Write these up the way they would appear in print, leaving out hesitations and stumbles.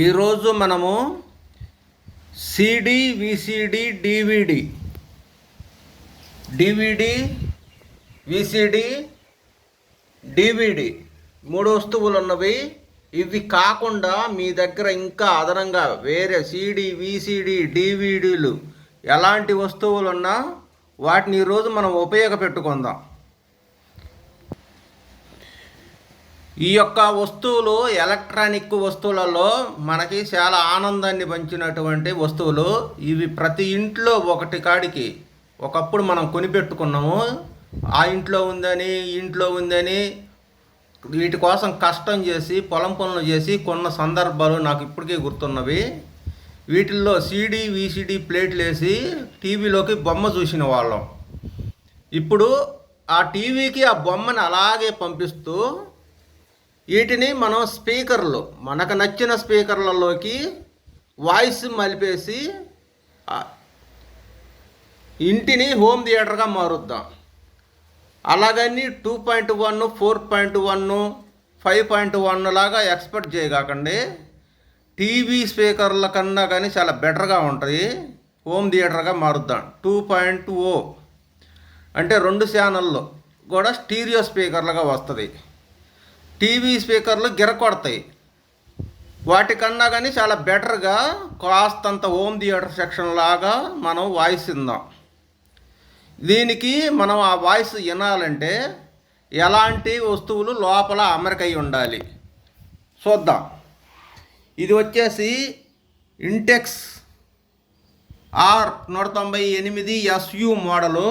ఈరోజు మనము CD, VCD, DVD, VCD, DVD 3 వస్తువులు ఉన్నవి. ఇవి కాకుండా మీ దగ్గర ఇంకా అదనంగా వేరే సిడి, విసిడి, డివిడీలు ఎలాంటి వస్తువులు ఉన్నా వాటిని ఈరోజు మనం ఉపయోగపెట్టుకుందాం. ఈ యొక్క వస్తువులు ఎలక్ట్రానిక్ వస్తువులలో మనకి చాలా ఆనందాన్ని పంచినటువంటి వస్తువులు. ఇవి ప్రతి ఇంట్లో ఒకటి కాడికి ఒకప్పుడు మనం కొనిపెట్టుకున్నాము. ఆ ఇంట్లో ఉందని, ఇంట్లో ఉందని వీటి కోసం కష్టం చేసి పొలం పనులు చేసి కొన్న సందర్భాలు నాకు ఇప్పటికీ గుర్తున్నవి. వీటిల్లో సిడి, విసిడి ప్లేట్లు వేసి టీవీలోకి బొమ్మ చూసిన వాళ్ళం. ఇప్పుడు ఆ టీవీకి ఆ బొమ్మని అలాగే పంపిస్తూ వీటిని మనం స్పీకర్లు, మనకు నచ్చిన స్పీకర్లలోకి వాయిస్ మలిపేసి ఇంటిని హోమ్ థియేటర్గా మారుద్దాం. అలాగని 2.1, 4.1, 5.1 లాగా ఎక్స్పెక్ట్ చేయకండి. టీవీ స్పీకర్ల కన్నా కానీ చాలా బెటర్గా ఉంటుంది. హోమ్ థియేటర్గా మారుద్దాం. 2.0 అంటే 2 ఛానళ్ళు కూడా స్టీరియో స్పీకర్లుగా వస్తుంది. టీవీ స్పీకర్లు గిరకొడతాయి. వాటికన్నా కానీ చాలా బెటర్గా కాస్తంత హోమ్ థియేటర్ సెక్షన్ లాగా మనం వాయిస్ విందాం. దీనికి మనం ఆ వాయిస్ వినాలంటే ఎలాంటి వస్తువులు లోపల అమరికై ఉండాలి చూద్దాం. ఇది వచ్చేసి ఇంటెక్స్ R198SU మోడలు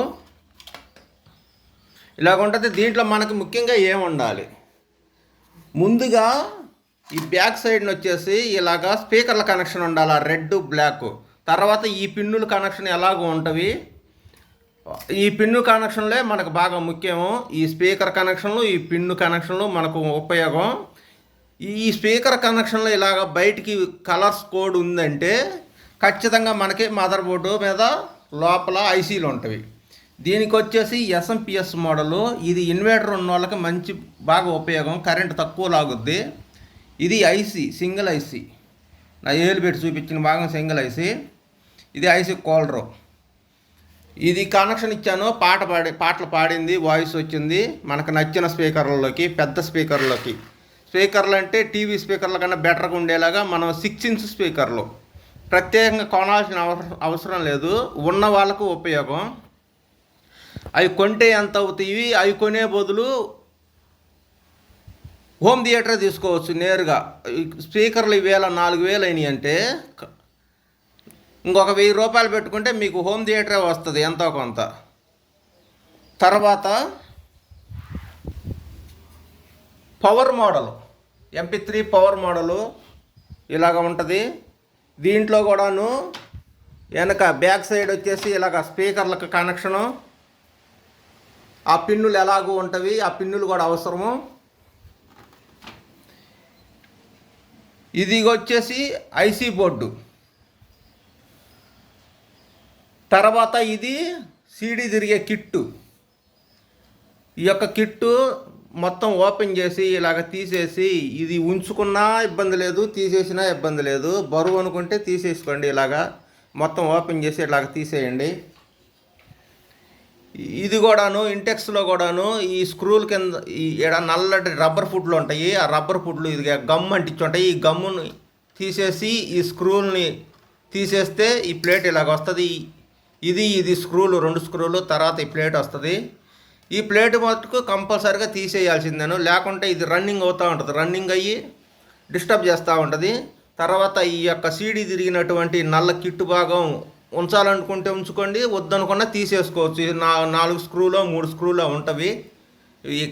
ఇలాగ ఉంటుంది. దీంట్లో మనకు ముఖ్యంగా ఏముండాలి, ముందుగా ఈ బ్యాక్ సైడ్ని వచ్చేసి ఇలాగా స్పీకర్ల కనెక్షన్ ఉండాలి, రెడ్ బ్లాక్. తర్వాత ఈ పిన్నుల కనెక్షన్ ఎలాగో ఉంటవి. ఈ పిన్ను కనెక్షన్లే మనకు బాగా ముఖ్యము. ఈ స్పీకర్ కనెక్షన్లు, ఈ పిన్ను కనెక్షన్లు మనకు ఉపయోగం. ఈ స్పీకర్ కనెక్షన్లో ఇలాగ బయటికి కలర్స్ కోడ్ ఉందంటే ఖచ్చితంగా మనకి మదర్ బోర్డు మీద లోపల ఐసీలు ఉంటవి. దీనికి వచ్చేసి ఎస్ఎంపిఎస్ మోడలు. ఇది ఇన్వర్టర్ ఉన్న వాళ్ళకి మంచి బాగా ఉపయోగం, కరెంట్ తక్కువ లాగుద్ది. ఇది ఐసీ, సింగిల్ ఐసీ. నా ఏలు పెట్టి చూపించిన భాగం సింగిల్ ఐసీ. ఇది ఐసీ కూలరు. ఇది కనెక్షన్ ఇచ్చాను. పాటలు పాడింది, వాయిస్ వచ్చింది మనకు నచ్చిన స్పీకర్లలోకి, పెద్ద స్పీకర్లలోకి. స్పీకర్లు అంటే టీవీ స్పీకర్ల కన్నా బెటర్గా ఉండేలాగా మనం 6 ఇంచ్ స్పీకర్లు ప్రత్యేకంగా కొనాల్సిన అవసరం లేదు, ఉన్న వాళ్ళకు ఉపయోగం. అవి కొంటే ఎంత అవుతాయి, అవి కొనే బదులు హోమ్ థియేటర్ తీసుకోవచ్చు నేరుగా. స్పీకర్లు 4,000 అయినాయి అంటే ఇంకొక 1,000 రూపాయలు పెట్టుకుంటే మీకు హోమ్ థియేటరే వస్తుంది ఎంతో కొంత. తర్వాత power model, MP3 power model ఇలాగ ఉంటుంది. దీంట్లో కూడాను వెనక బ్యాక్ సైడ్ వచ్చేసి ఇలాగ స్పీకర్లకు కనెక్షను, ఆ పిన్నులు ఎలాగూ ఉంటవి, ఆ పిన్నులు కూడా అవసరము. ఇది వచ్చేసి ఐసీ బోర్డు. తర్వాత ఇది సిడి తిరిగే కిట్టు. ఈ యొక్క కిట్టు మొత్తం ఓపెన్ చేసి ఇలాగ తీసేసి, ఇది ఉంచుకున్నా ఇబ్బంది లేదు, తీసేసినా ఇబ్బంది లేదు. బరువు అనుకుంటే తీసేసుకోండి. ఇలాగా మొత్తం ఓపెన్ చేసి ఇలాగ తీసేయండి. ఇది కూడాను ఇంటెక్స్లో కూడాను ఈ స్క్రూల కింద ఈడ నల్లటి రబ్బర్ ఫుడ్లు ఉంటాయి. ఆ రబ్బర్ ఫుడ్లు ఇది గమ్ అంటించి ఉంటాయి. ఈ గమ్ముని తీసేసి ఈ స్క్రూల్ని తీసేస్తే ఈ ప్లేట్ ఇలాగ వస్తుంది. ఇది స్క్రూలు, 2 స్క్రూలు, తర్వాత ఈ ప్లేట్ వస్తుంది. ఈ ప్లేట్ మటుకు కంపల్సరీగా తీసేయాల్సిందేను, లేకుంటే ఇది రన్నింగ్ అవుతూ ఉంటుంది. రన్నింగ్ అయ్యి డిస్టర్బ్ చేస్తూ ఉంటుంది. తర్వాత ఈ యొక్క సీడీ తిరిగినటువంటి నల్ల కిట్టు భాగం ఉంచాలనుకుంటే ఉంచుకోండి, వద్దనుకున్నా తీసేసుకోవచ్చు. 4 స్క్రూలో 3 స్క్రూలో ఉంటవి.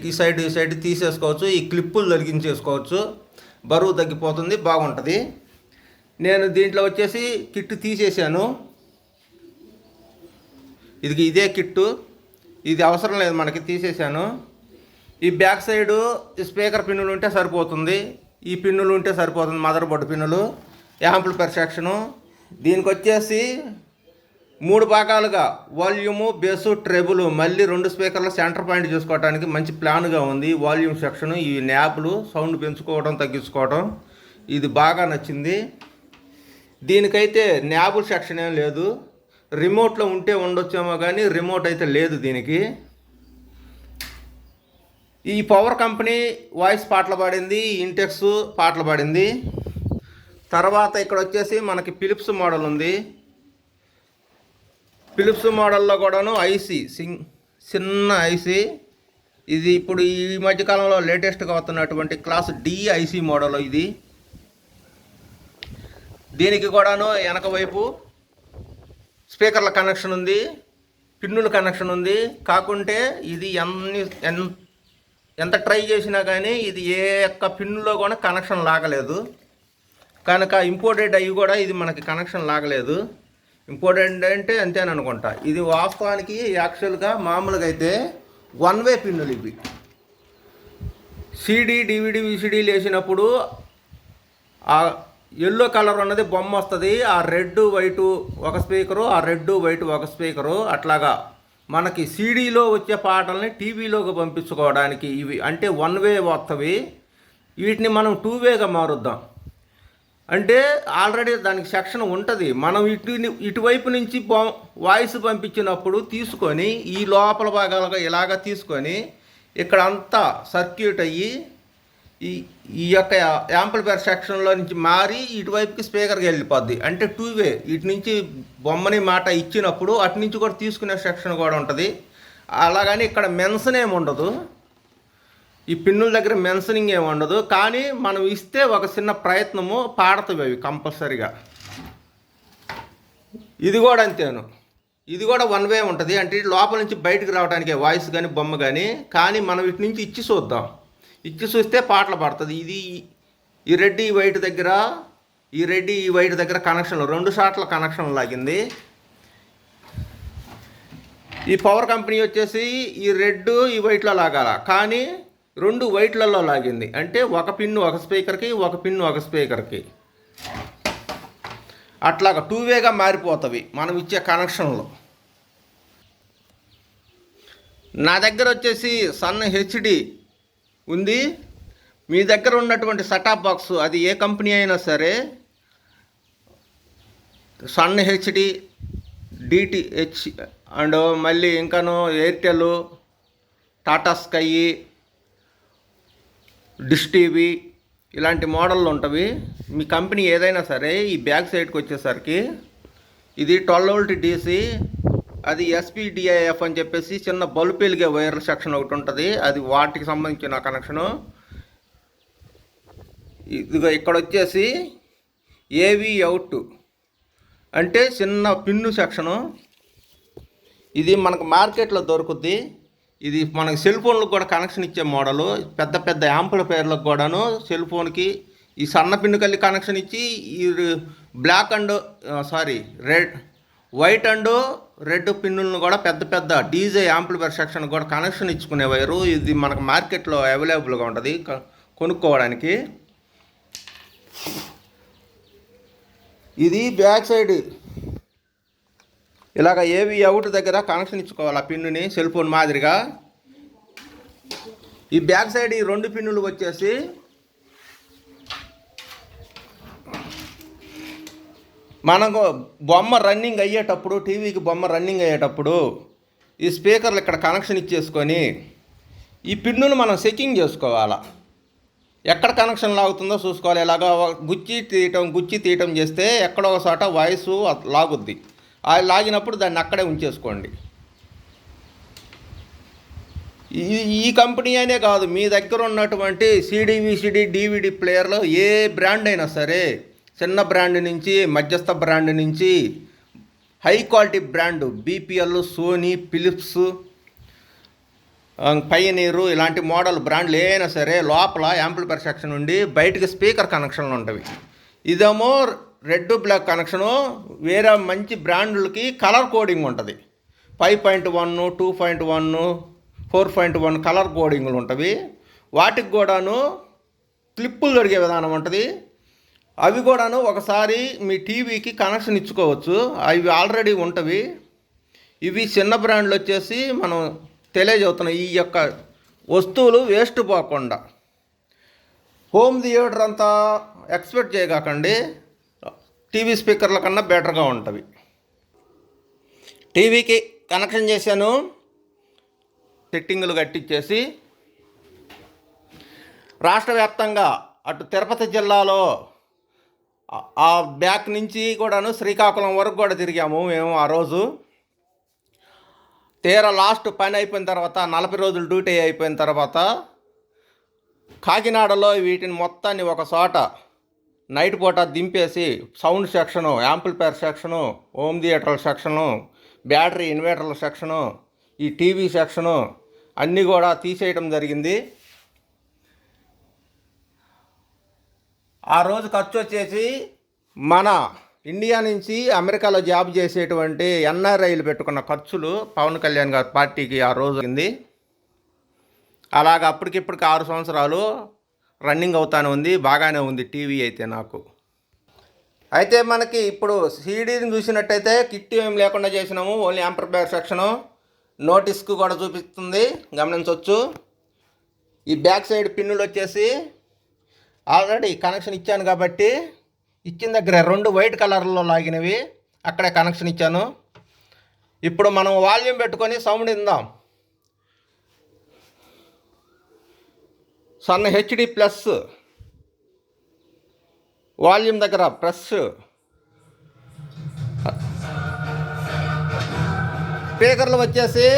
ఈ సైడ్ తీసేసుకోవచ్చు. ఈ క్లిప్పులు తొలగించేసుకోవచ్చు, బరువు తగ్గిపోతుంది, బాగుంటుంది. నేను దీంట్లో వచ్చేసి కిట్టు తీసేసాను. ఇదే కిట్టు, ఇది అవసరం లేదు మనకి, తీసేసాను. ఈ బ్యాక్ సైడు ఈ స్పీకర్ పిన్నులు ఉంటే సరిపోతుంది, ఈ పిన్నులు ఉంటే సరిపోతుంది, మదర్ బోర్డు పిన్నులు. Amplifier section. దీనికి వచ్చేసి 3 భాగాలుగా వాల్యూము, బేసు, ట్రెబుల్, మళ్ళీ 2 స్పీకర్ల సెంటర్ పాయింట్ చూసుకోవడానికి మంచి ప్లాన్గా ఉంది. వాల్యూమ్ సెక్షను, ఈ న్యాబ్లు, సౌండ్ పెంచుకోవడం తగ్గించుకోవడం, ఇది బాగా నచ్చింది. దీనికైతే న్యాబుల్ సెక్షన్ ఏం లేదు. రిమోట్లో ఉంటే ఉండొచ్చేమో కానీ రిమోట్ అయితే లేదు దీనికి. ఈ పవర్ కంపెనీ వాయిస్ పాటలు పాడింది, ఇంటెక్స్ పాటలు పాడింది. తర్వాత ఇక్కడ వచ్చేసి మనకి ఫిలిప్స్ మోడల్ ఉంది. ఫిలిప్స్ మోడల్లో కూడాను ఐసీ చిన్న ఐసీ. ఇది ఇప్పుడు ఈ మధ్యకాలంలో లేటెస్ట్గా వస్తున్నటువంటి క్లాస్ డి ఐసీ మోడల్ ఇది. దీనికి కూడాను వెనక వైపు స్పీకర్ల కనెక్షన్ ఉంది, పిన్నుల కనెక్షన్ ఉంది. కాకుంటే ఇది ఎంత ట్రై చేసినా కానీ ఇది ఏ ఒక్క పిన్నులో కూడా కనెక్షన్ లాగలేదు. కనుక ఇంపోర్టెడ్ అయ్యి కూడా ఇది మనకి కనెక్షన్ లాగలేదు. ఇంపోర్టెడ్ అంటే అంతేననుకుంటా. ఇది వాస్తవానికి యాక్చువల్గా మామూలుగా అయితే వన్ వే పిన్నులు ఇవి. సిడి, డివిడి, విసిడీలు వేసినప్పుడు ఆ ఎల్లో కలర్ ఉన్నది బొమ్మ వస్తుంది. ఆ రెడ్ వైటు ఒక స్పీకరు, ఆ రెడ్ వైటు ఒక స్పీకరు. అట్లాగా మనకి సీడీలో వచ్చే పాటల్ని టీవీలోకి పంపించుకోవడానికి ఇవి అంటే వన్ వే వస్తవి. వీటిని మనం టూ వేగా మారుద్దాం. అంటే ఆల్రెడీ దానికి సెక్షన్ ఉంటుంది. మనం ఇటువైపు నుంచి వాయిస్ పంపించినప్పుడు తీసుకొని ఈ లోపల భాగాలుగా ఇలాగ తీసుకొని ఇక్కడ అంతా సర్క్యూట్ అయ్యి ఈ యొక్క యాంప్లిఫైయర్ సెక్షన్లో నుంచి మారి ఇటువైపుకి స్పీకర్కి వెళ్ళిపోద్ది. అంటే టూ వే. ఇటు నుంచి బొమ్మని మాట ఇచ్చినప్పుడు అటు నుంచి కూడా తీసుకునే సెక్షన్ కూడా ఉంటుంది. అలాగని ఇక్కడ మెన్షన్ ఏమి ఉండదు. ఈ పిన్నుల దగ్గర మెన్షనింగ్ ఏమి ఉండదు. కానీ మనం ఇస్తే ఒక చిన్న ప్రయత్నము పాడతాయి అవి కంపల్సరీగా. ఇది కూడా అంతేను. ఇది కూడా వన్ వే ఉంటుంది. అంటే లోపల నుంచి బయటకు రావడానికి వాయిస్ కానీ బొమ్మ కానీ మనం ఇటు నుంచి ఇచ్చి చూద్దాం. ఇచ్చి చూస్తే పాటలు పడుతుంది. ఇది ఈ రెడ్ ఈ వైట్ దగ్గర, ఈ రెడ్ ఈ వైట్ దగ్గర కనెక్షన్లు 2 షాట్ల కనెక్షన్ లాగింది. ఈ పవర్ కంపెనీ వచ్చేసి ఈ రెడ్ ఈ వైట్లో లాగాల, కానీ 2 వైట్లలో లాగింది. అంటే ఒక పిన్ను ఒక స్పీకర్కి, ఒక పిన్ను ఒక స్పీకర్కి. అట్లాగా టూ వేగా మారిపోతవి మనం ఇచ్చే కనెక్షన్లు. నా దగ్గర వచ్చేసి సన్ హెచ్డి ఉంది. మీ దగ్గర ఉన్నటువంటి సెటాప్ బాక్స్ అది ఏ కంపెనీ అయినా సరే, సన్ హెచ్డి, డిటిహెచ్ అండ్ మళ్ళీ ఇంకాను ఎయిర్టెల్, టాటా స్కై, డిష్ టీవీ ఇలాంటి మోడళ్ళు ఉంటవి. మీ కంపెనీ ఏదైనా సరే ఈ బ్యాక్ సైడ్కి వచ్చేసరికి ఇది 12 వోల్ట్ డీసీ, అది ఎస్పీడిఐఎఫ్ అని చెప్పేసి చిన్న బల్బు వెలిగే వైర్ల సెక్షన్ ఒకటి ఉంటుంది. అది వాటికి సంబంధించిన కనెక్షను. ఇదిగో ఇక్కడ వచ్చేసి ఏవి అవుట్ అంటే చిన్న పిన్ను సెక్షను. ఇది మనకు మార్కెట్లో దొరుకుద్ది. ఇది మనకు సెల్ ఫోన్లకు కూడా కనెక్షన్ ఇచ్చే మోడలు. పెద్ద పెద్ద యాంప్లిఫైయర్లకు కూడాను సెల్ ఫోన్కి ఈ సన్న పిన్ను కలిగి కనెక్షన్ ఇచ్చి ఈ black and white and red పిన్నులను కూడా పెద్ద పెద్ద డీజే యాంప్లిఫైయర్ సెక్షన్ కూడా కనెక్షన్ ఇచ్చుకునే వైరు. ఇది మనకు మార్కెట్లో అవైలబుల్గా ఉంటుంది కొనుక్కోవడానికి. ఇది బ్యాక్ సైడ్ ఇలాగ ఏవి అవుట్ దగ్గర కనెక్షన్ ఇచ్చుకోవాలి ఆ పిన్నుని సెల్ ఫోన్ మాదిరిగా. ఈ బ్యాక్ సైడ్ ఈ 2 పిన్నులు వచ్చేసి మనకు బొమ్మ రన్నింగ్ అయ్యేటప్పుడు, టీవీకి బొమ్మ రన్నింగ్ అయ్యేటప్పుడు ఈ స్పీకర్లు ఇక్కడ కనెక్షన్ ఇచ్చేసుకొని ఈ పిన్నులు మనం చెకింగ్ చేసుకోవాలి. ఎక్కడ కనెక్షన్ లాగుతుందో చూసుకోవాలి. ఇలాగ గుచ్చి తీయటం చేస్తే ఎక్కడో ఒక చోట వాయిస్ లాగుద్ది. అది లాగినప్పుడు దాన్ని అక్కడే ఉంచేసుకోండి. ఈ కంపెనీ అనే కాదు, మీ దగ్గర ఉన్నటువంటి సిడి, విసిడి, డివిడి ప్లేయర్లో ఏ బ్రాండ్ అయినా సరే, చిన్న బ్రాండ్ నుంచి మధ్యస్థ బ్రాండ్ నుంచి high quality brand BPL, Sony, Philips, Pioneer ఇలాంటి మోడల్ బ్రాండ్లు ఏవైనా సరే లోపల యాంప్లిఫైయర్ సెక్షన్ నుండి బయటకి స్పీకర్ కనెక్షన్లు ఉంటాయి. ఇదేమో రెడ్ బ్లాక్ కనెక్షను. వేరే మంచి బ్రాండ్లకి కలర్ కోడింగ్ ఉంటుంది. 5.1, 2.1, 4.1 కలర్ కోడింగ్లు ఉంటాయి. వాటికి కూడాను క్లిప్పులు దొరికే విధానం ఉంటుంది. అవి కూడాను ఒకసారి మీ టీవీకి కనెక్షన్ ఇచ్చుకోవచ్చు. అవి ఆల్రెడీ ఉంటవి. ఇవి చిన్న బ్రాండ్లు వచ్చేసి మనం తెలియజేస్తున్నాం. ఈ యొక్క వస్తువులు వేస్ట్ పోకుండా హోమ్ థియేటర్ అంతా ఎక్స్పెక్ట్ చేయకండి, టీవీ స్పీకర్ల కన్నా బెటర్గా ఉంటుంది. టీవీకి కనెక్షన్ చేశాను, సెట్టింగులు కట్టించేసి రాష్ట్ర వ్యాప్తంగా అటు తిరుపతి జిల్లాలో ఆ బ్యాక్ నుంచి కూడాను శ్రీకాకుళం వరకు కూడా తిరిగాము మేము ఆ రోజు. తీరా లాస్ట్ పని అయిపోయిన తర్వాత 40 రోజులు డ్యూటీ అయిపోయిన తర్వాత కాకినాడలో వీటిని మొత్తాన్ని ఒక చోట నైట్ పూట దింపేసి sound section, amplifier section, home థియేటర్ల సెక్షను, బ్యాటరీ ఇన్వర్టర్ల సెక్షను, ఈ టీవీ సెక్షను అన్నీ కూడా తీసేయడం జరిగింది. ఆ రోజు ఖర్చు వచ్చేసి మన ఇండియా నుంచి అమెరికాలో జాబ్ చేసేటువంటి ఎన్ఆర్ఐలు పెట్టుకున్న ఖర్చులు పవన్ కళ్యాణ్ గారి పార్టీకి ఆ రోజు అయింది. అలాగ అప్పటికిప్పటికి 6 సంవత్సరాలు రన్నింగ్ అవుతానే ఉంది, బాగానే ఉంది టీవీ అయితే నాకు. అయితే మనకి ఇప్పుడు సీడీని చూసినట్టయితే కిట్ ఏం లేకుండా చేసినాము, ఓన్లీ యాంప్లిఫైయర్ సెక్షను, నోటీస్కు కూడా చూపిస్తుంది, గమనించవచ్చు. ఈ బ్యాక్ సైడ్ పిన్నులు వచ్చేసి ఆల్రెడీ కనెక్షన్ ఇచ్చాను కాబట్టి ఇచ్చిన దగ్గర 2 వైట్ కలర్లో లాగినవి అక్కడే కనెక్షన్ ఇచ్చాను. ఇప్పుడు మనం వాల్యూమ్ పెట్టుకొని సౌండ్ ఇందాం. సన్న హెచ్డి ప్లస్ వాల్యూమ్ దగ్గర ప్రెస్, స్పీకర్లు వచ్చేసి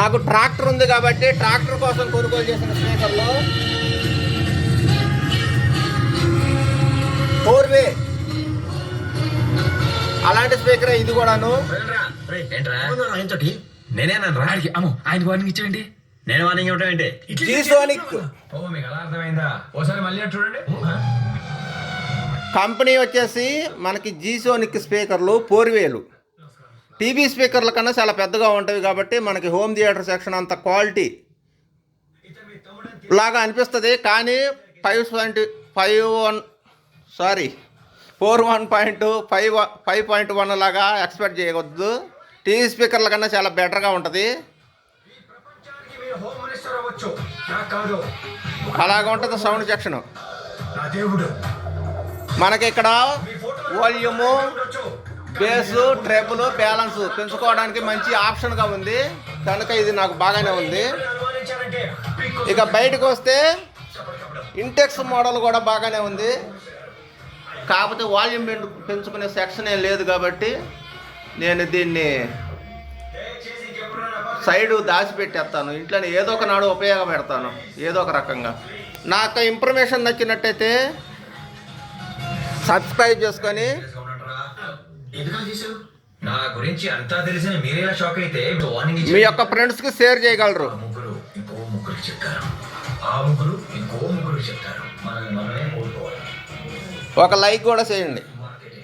నాకు ట్రాక్టర్ ఉంది కాబట్టి ట్రాక్టర్ కోసం కొనుగోలు చేసిన స్పీకర్లు 4-వే, అలాంటి స్పీకర్ ఇది కూడాను. జీసోనిక్ కంపెనీ వచ్చేసి మనకి జీసోనిక్ స్పీకర్లు 4-వేలు. టీవీ స్పీకర్ల కన్నా చాలా పెద్దగా ఉంటుంది కాబట్టి మనకి హోమ్ థియేటర్ సెక్షన్ అంత క్వాలిటీ లాగా అనిపిస్తుంది. కానీ 5.1 లాగా ఎక్స్పెక్ట్ చేయవద్దు. టీవీ స్పీకర్ల కన్నా చాలా బెటర్గా ఉంటుంది. అలాగ ఉంటుంది సౌండ్ సెక్షను. మనకి ఇక్కడ వాల్యూము, బేసు, ట్రెబుల్, బ్యాలెన్స్ పెంచుకోవడానికి మంచి ఆప్షన్గా ఉంది కనుక ఇది నాకు బాగానే ఉంది. ఇక బయటకు వస్తే ఇంటెక్స్ మోడల్ కూడా బాగానే ఉంది, కాకపోతే వాల్యూమ్ పెంచుకునే సెక్షన్ ఏం లేదు కాబట్టి నేను దీన్ని సైడు దాచిపెట్టేస్తాను. ఇంట్లోనే ఏదో ఒక నాడు ఉపయోగపెడతాను ఏదో ఒక రకంగా. నాకు ఇన్ఫర్మేషన్ నచ్చినట్టయితే సబ్స్క్రైబ్ చేసుకొని నా గురించి అంతా తెలిసిన మీరేలా షాక్ అయితే మీ యొక్క ఫ్రెండ్స్కి షేర్ చేయగలరు. ఇంకో ముగ్గురు చెప్తారు, ఆ ముగ్గురు ఇంకో ముగ్గురు చెప్తారు. మనమే కోరుకోవాలి. ఒక లైక్ కూడా చేయండి.